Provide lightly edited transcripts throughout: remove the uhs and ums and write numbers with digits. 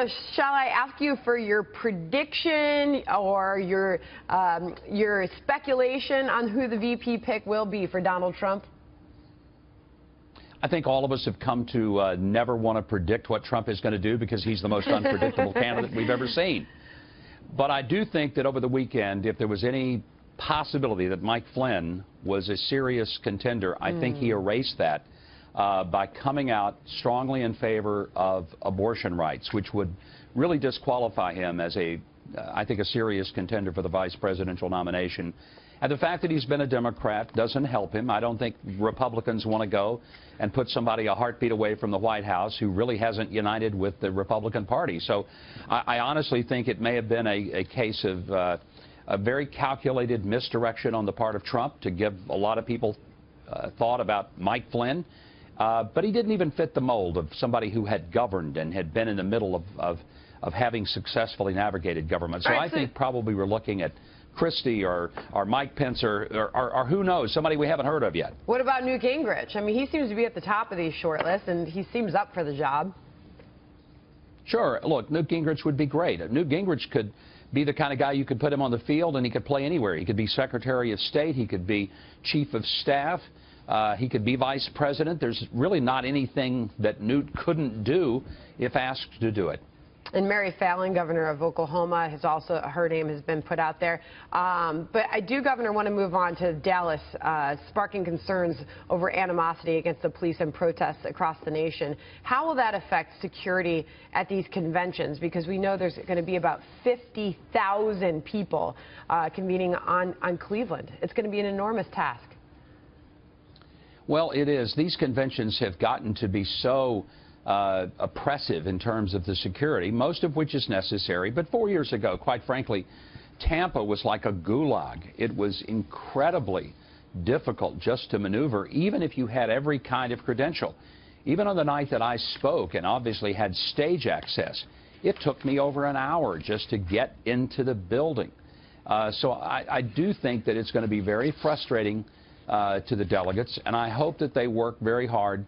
So shall I ask you for your prediction or your speculation on who the VP pick will be for Donald Trump? I think all of us have come to never want to predict what Trump is going to do because he's the most unpredictable candidate we've ever seen. But I do think that over the weekend, if there was any possibility that Mike Flynn was a serious contender, I think he erased that by coming out strongly in favor of abortion rights, which would really disqualify him as I think, a serious contender for the vice presidential nomination. And the fact that he's been a Democrat doesn't help him. I don't think Republicans want to go and put somebody a heartbeat away from the White House who really hasn't united with the Republican Party. So I honestly think it may have been a case of a very calculated misdirection on the part of Trump to give a lot of people thought about Mike Flynn. But he didn't even fit the mold of somebody who had governed and had been in the middle of having successfully navigated government. So I think probably we're looking at Christie or Mike Pence or who knows, somebody we haven't heard of yet. What about Newt Gingrich? I mean, he seems to be at the top of these short lists, and he seems up for the job. Sure. Look, Newt Gingrich would be great. Newt Gingrich could be the kind of guy you could put him on the field, and he could play anywhere. He could be Secretary of State. He could be Chief of Staff. He could be Vice President. There's really not anything that Newt couldn't do if asked to do it. And Mary Fallin, governor of Oklahoma, her name has been put out there. But I do, Governor, want to move on to Dallas, sparking concerns over animosity against the police and protests across the nation. How will that affect security at these conventions? Because we know there's going to be about 50,000 people convening on Cleveland. It's going to be an enormous task. Well, it is. These conventions have gotten to be so oppressive in terms of the security, most of which is necessary. But 4 years ago, quite frankly, Tampa was like a gulag. It was incredibly difficult just to maneuver, even if you had every kind of credential. Even on the night that I spoke and obviously had stage access, it took me over an hour just to get into the building. So I do think that it's going to be very frustrating to the delegates, and I hope that they work very hard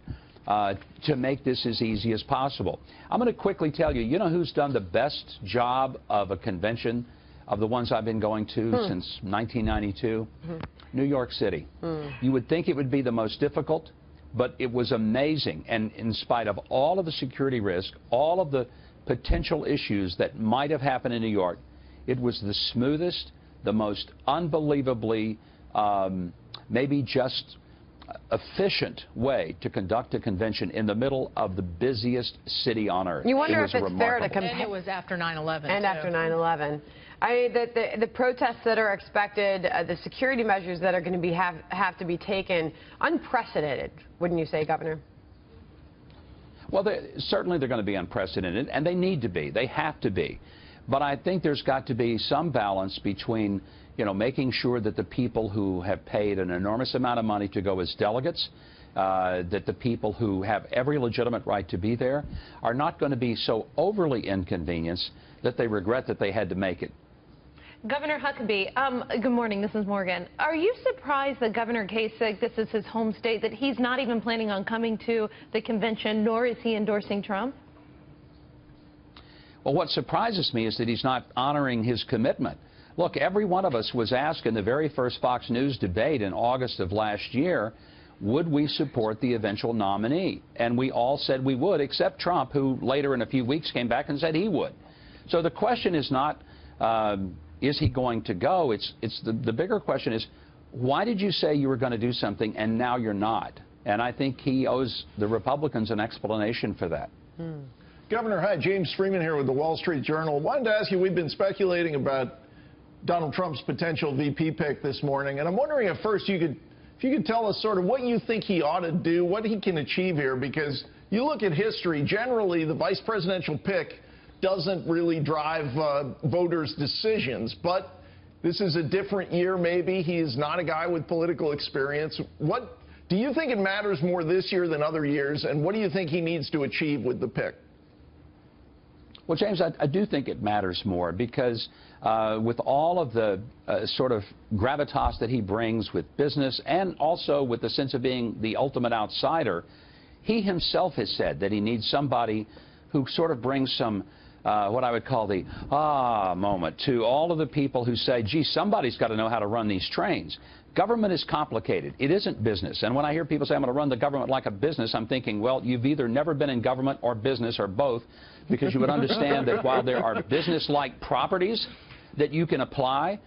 to make this as easy as possible. I'm going to quickly tell you, you know who's done the best job of a convention of the ones I've been going to since 1992? New York City. You would think it would be the most difficult, but it was amazing. And in spite of all of the security risk, all of the potential issues that might have happened in New York, it was the smoothest, the most unbelievably, maybe just efficient way to conduct a convention in the middle of the busiest city on earth. You wonder if it's fair to compare. And it was after 9/11. And after 9/11. I mean, the protests that are expected, the security measures that are going to have to be taken, unprecedented, wouldn't you say, Governor? Well, certainly they're going to be unprecedented, and they need to be. They have to be. But I think there's got to be some balance between, you know, making sure that the people who have paid an enormous amount of money to go as delegates, that the people who have every legitimate right to be there are not going to be so overly inconvenienced that they regret that they had to make it. Governor Huckabee, good morning, this is Morgan. Are you surprised that Governor Kasich, this is his home state, that he's not even planning on coming to the convention, nor is he endorsing Trump? Well, what surprises me is that he's not honoring his commitment. Look, every one of us was asked in the very first Fox News debate in August of last year, would we support the eventual nominee? And we all said we would, except Trump, who later in a few weeks came back and said he would. So the question is not, is he going to go? It's the bigger question is, why did you say you were going to do something and now you're not? And I think he owes the Republicans an explanation for that. Governor, hi, James Freeman here with the Wall Street Journal. Wanted to ask you, we've been speculating about Donald Trump's potential VP pick this morning, and I'm wondering if first if you could tell us sort of what you think he ought to do, what he can achieve here, because you look at history, generally the vice presidential pick doesn't really drive voters' decisions, but this is a different year maybe. He is not a guy with political experience. What do you think it matters more this year than other years, and what do you think he needs to achieve with the pick? Well, James, I do think it matters more because with all of the sort of gravitas that he brings with business and also with the sense of being the ultimate outsider, he himself has said that he needs somebody who sort of brings some what I would call the ah moment to all of the people who say, gee, somebody's got to know how to run these trains. Government is complicated. It isn't business. And when I hear people say, I'm going to run the government like a business, I'm thinking, well, you've either never been in government or business or both, because you would understand that while there are business-like properties that you can apply,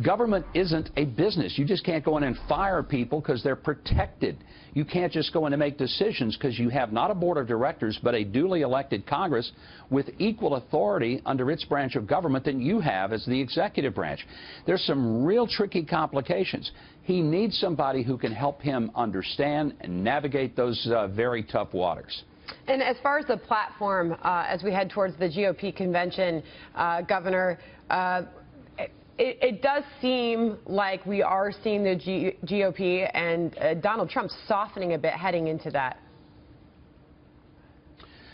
government isn't a business. You just can't go in and fire people because they're protected. You can't just go in and make decisions because you have not a board of directors but a duly elected Congress with equal authority under its branch of government than you have as the executive branch. There's some real tricky complications. He needs somebody who can help him understand and navigate those very tough waters. And as far as the platform, as we head towards the GOP convention, Governor, it does seem like we are seeing the GOP and Donald Trump softening a bit heading into that.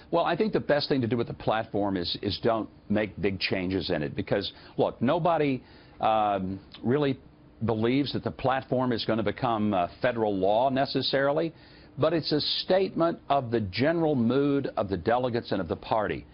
Well, I think the best thing to do with the platform is don't make big changes in it, because, look, nobody really believes that the platform is going to become federal law necessarily, but it's a statement of the general mood of the delegates and of the party.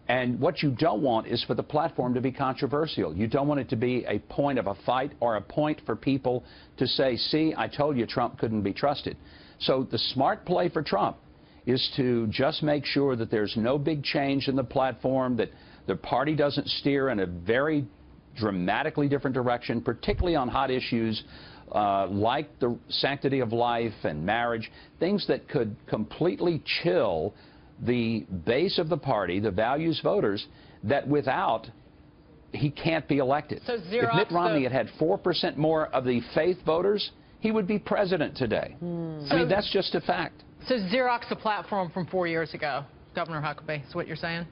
And what you don't want is for the platform to be controversial. You don't want it to be a point of a fight or a point for people to say, see, I told you Trump couldn't be trusted. So the smart play for Trump is to just make sure that there's no big change in the platform, that the party doesn't steer in a very dramatically different direction, particularly on hot issues like the sanctity of life and marriage, things that could completely chill the base of the party, the values voters, that without he can't be elected. So if Mitt Romney had 4% more of the faith voters, he would be president today. I mean, that's just a fact. So Xerox the platform from 4 years ago, Governor Huckabee, is what you're saying?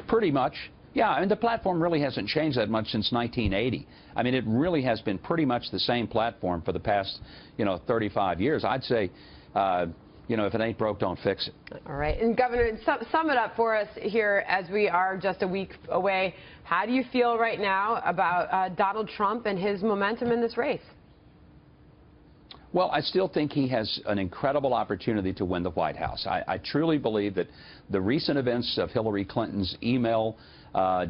Pretty much. Yeah, I mean, the platform really hasn't changed that much since 1980. I mean, it really has been pretty much the same platform for the past, 35 years. I'd say, if it ain't broke, don't fix it. All right. And, Governor, sum it up for us here as we are just a week away. How do you feel right now about Donald Trump and his momentum in this race? Well, I still think he has an incredible opportunity to win the White House. I truly believe that the recent events of Hillary Clinton's email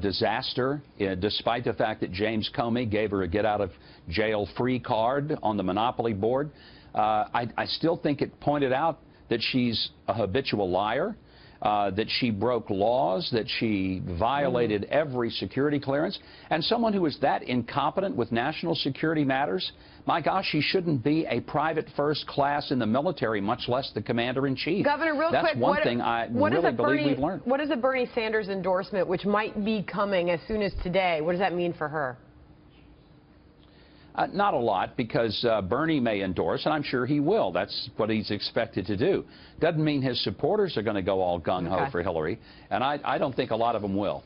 disaster, despite the fact that James Comey gave her a get-out-of-jail-free card on the Monopoly board, I still think it pointed out that she's a habitual liar, that she broke laws, that she violated every security clearance. And someone who is that incompetent with national security matters, my gosh, she shouldn't be a private first class in the military, much less the commander-in-chief. Governor, real That's quick, one thing I really believe we've learned. What is a Bernie Sanders endorsement, which might be coming as soon as today? What does that mean for her? Not a lot, because Bernie may endorse, and I'm sure he will. That's what he's expected to do. Doesn't mean his supporters are going to go all gung-ho for Hillary, and I don't think a lot of them will.